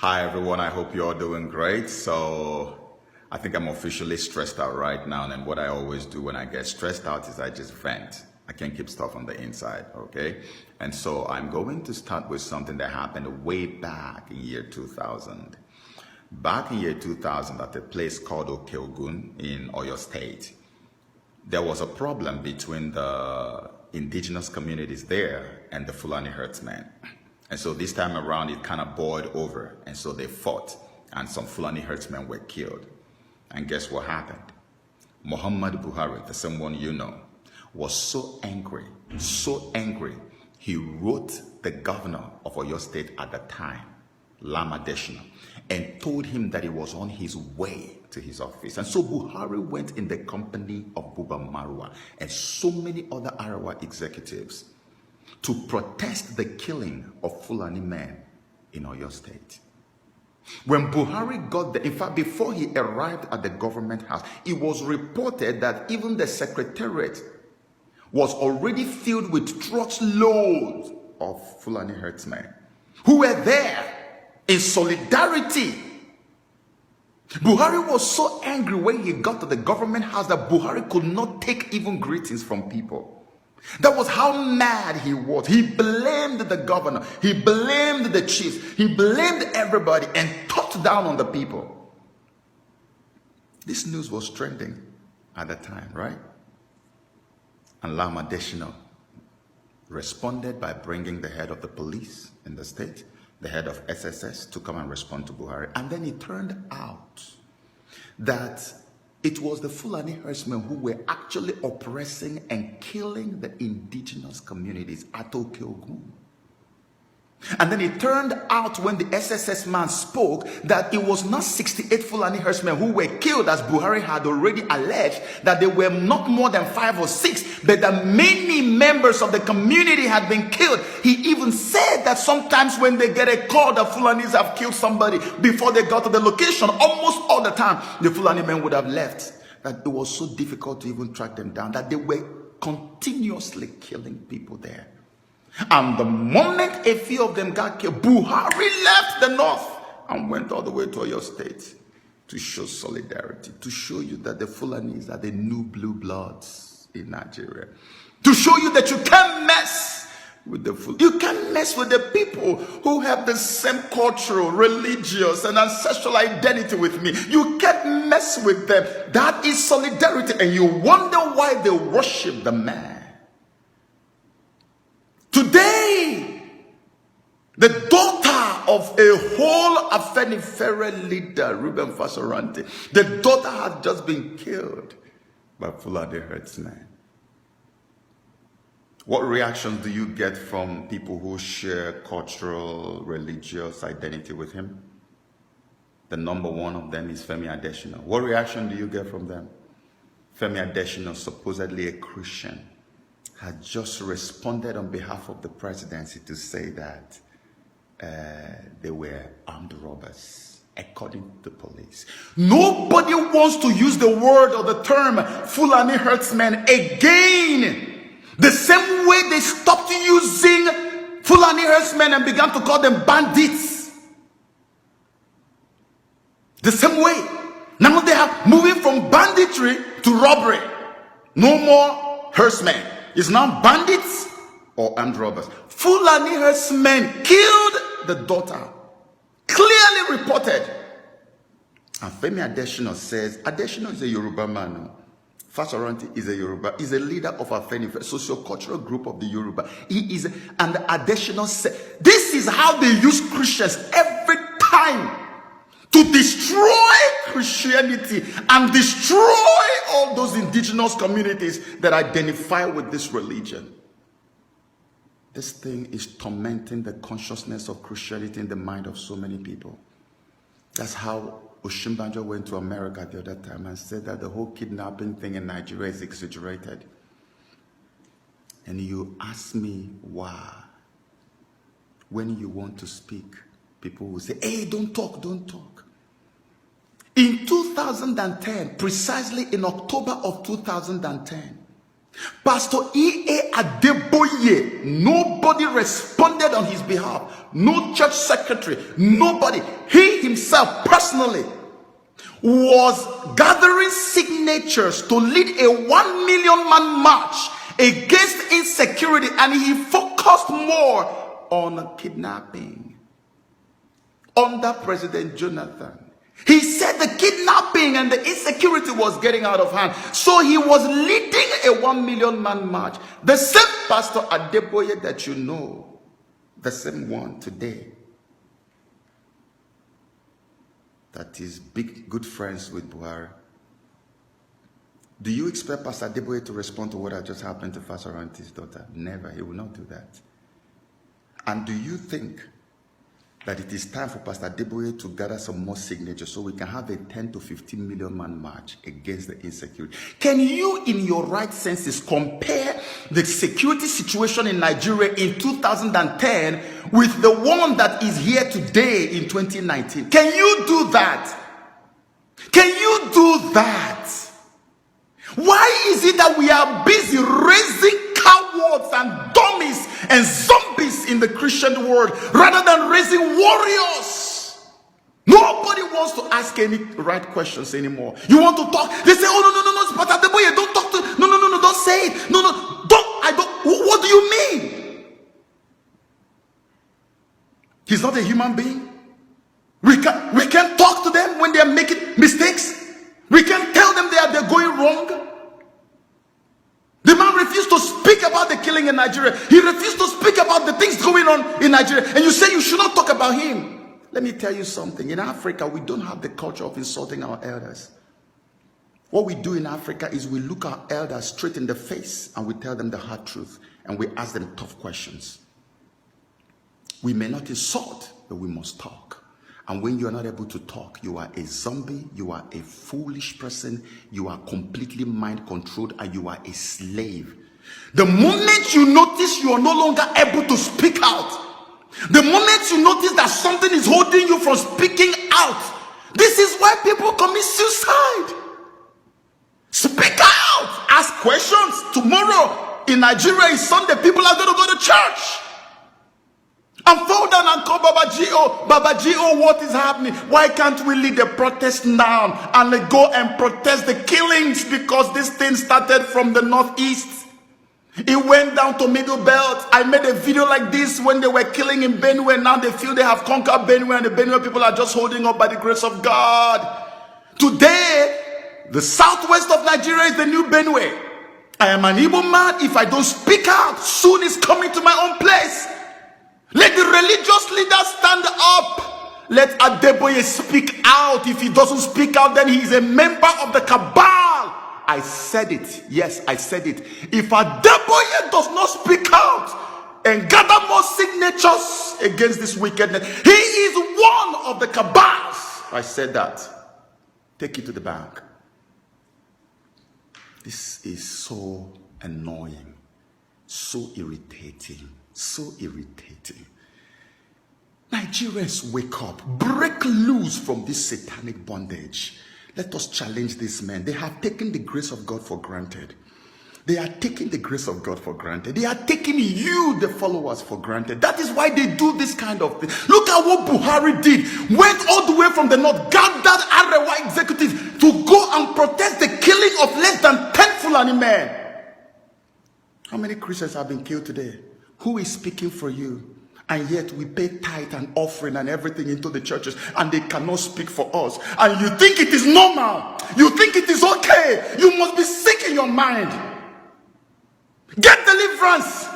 Hi everyone, I hope you're all doing great. So I think I'm officially stressed out right now, and what I always do when I get stressed out is I just vent. I can't keep stuff on the inside, okay? And so I'm going to start with something that happened way back in year 2000. Back in year 2000 at a place called Okechukwu in Oyo State, there was a problem between the indigenous communities there and the Fulani herdsmen. And so this time around, it kind of boiled over. And so they fought, and some Fulani herdsmen were killed. And guess what happened? Muhammad Buhari, the same one you know, was so angry, he wrote the governor of Oyo State at the time, Lama Deshina, and told him that he was on his way to his office. And so Buhari went in the company of Buba Marwa and so many other Arawa executives to protest the killing of Fulani men in Oyo State. When Buhari got there, in fact, before he arrived at the government house, it was reported that even the secretariat was already filled with trucks loads of Fulani herdsmen who were there in solidarity. Buhari was so angry when he got to the government house that Buhari could not take even greetings from people. That was how mad he was. He blamed the governor, he blamed the chiefs, he blamed everybody and talked down on the people. This news was trending at the time, right? And Lama Deshina responded by bringing the head of the police in the state, the head of SSS, to come and respond to Buhari. And then it turned out that it was the Fulani herdsmen who were actually oppressing and killing the indigenous communities at Okechukwu. And then it turned out when the SSS man spoke that it was not 68 Fulani herdsmen who were killed, as Buhari had already alleged, that they were not more than 5 or 6, but that many members of the community had been killed. He even said that sometimes when they get a call that Fulanis have killed somebody, before they got to the location, almost all the time, the Fulani men would have left. That it was so difficult to even track them down, that they were continuously killing people there. And the moment a few of them got killed, Buhari left the north and went all the way to Oyo State to show solidarity, to show you that the Fulanis are the new blue bloods in Nigeria, to show you that you can't mess with the Fulani. You can't mess with the people who have the same cultural, religious, and ancestral identity with me. You can't mess with them. That is solidarity. And you wonder why they worship the man. Today, the daughter of a whole Afenifere leader, Reuben Fasoranti, the daughter had just been killed by Fulani herdsmen. What reactions do you get from people who share cultural, religious identity with him? The number one of them is Femi Adesina. What reaction do you get from them? Femi Adesina, supposedly a Christian, had just responded on behalf of the presidency to say that they were armed robbers, according to the police. Nobody wants to use the word or the term Fulani herdsmen again. The same way they stopped using Fulani herdsmen and began to call them bandits. The same way. Now they are moving from banditry to robbery. No more herdsmen. It's now bandits or armed robbers. Fulani herdsmen killed the daughter. Clearly reported. And Femi Adesina says, Adesina is a Yoruba man. Fasoranti is a Yoruba, is a leader of a socio-cultural group of the Yoruba. He is, and Adesina said, this is how they use Christians every time to destroy Christianity and destroy all those indigenous communities that identify with this religion. This thing is tormenting the consciousness of Christianity in the mind of so many people. That's how Oshimbanjo went to America the other time and said that the whole kidnapping thing in Nigeria is exaggerated. And you ask me why. When you want to speak, people will say, hey, don't talk, don't talk. In 2010, precisely in October of 2010, Pastor E.A. Adeboye, nobody responded on his behalf. No church secretary, nobody. He himself personally was gathering signatures to lead a 1 million man march against insecurity, and he focused more on kidnapping under President Jonathan. He said the kidnapping and the insecurity was getting out of hand. So he was leading a 1 million man march. The same Pastor Adeboye that you know, the same one today, that is good friends with Buhari. Do you expect Pastor Adeboye to respond to what had just happened to Fasoranti'S daughter? Never. He will not do that. And do you think that it is time for Pastor Adeboye to gather some more signatures so we can have a 10 to 15 million man march against the insecurity? Can you, in your right senses, compare the security situation in Nigeria in 2010 with the one that is here today in 2019? Can you do that? Can you do that? Why is it that we are busy raising cowards and dummies and zombies in the Christian world rather than raising warriors? Nobody wants to ask any right questions anymore. You want to talk, they say, oh no, but Adeboye, don't talk to, no, don't say it. No, what do you mean? He's not a human being. We can't talk to them when they are making mistakes. We can't tell them they're going wrong. The man refused to speak about the killing in Nigeria. He refused to speak about the things going on in Nigeria. And you say you should not talk about him. Let me tell you something. In Africa, we don't have the culture of insulting our elders. What we do in Africa is we look our elders straight in the face and we tell them the hard truth. And we ask them tough questions. We may not insult, but we must talk. And when you are not able to talk, you are a zombie, you are a foolish person, you are completely mind controlled, and you are a slave. The moment you notice you are no longer able to speak out, the moment you notice that something is holding you from speaking out, this is why people commit suicide. Speak out, ask questions. Tomorrow in Nigeria is Sunday, people are going to go to church. And fall down and call Baba G.O., what is happening? Why can't we lead a protest now and go and protest the killings? Because this thing started from the northeast. It went down to Middle Belt. I made a video like this when they were killing in Benue. Now they feel they have conquered Benue, and the Benue people are just holding up by the grace of God. Today, the southwest of Nigeria is the new Benue. I am an Igbo man. If I don't speak out, soon it's coming to my own place. Let the religious leaders stand up. Let Adeboye speak out. If he doesn't speak out, then he is a member of the cabal. I said it. Yes, I said it. If Adeboye does not speak out and gather more signatures against this wickedness, he is one of the cabals. I said that. Take it to the bank. This is so annoying, so irritating. So irritating. Nigerians, wake up. Break loose from this satanic bondage. Let us challenge these men. They have taken the grace of God for granted. They are taking the grace of God for granted. They are taking you, the followers, for granted. That is why they do this kind of thing. Look at what Buhari did. Went all the way from the north, gathered Arewa executives to go and protest the killing of less than 10 Fulani men. How many Christians have been killed today? Who is speaking for you? And yet we pay tithe and offering and everything into the churches, and they cannot speak for us. And you think it is normal. You think it is okay. You must be sick in your mind. Get deliverance.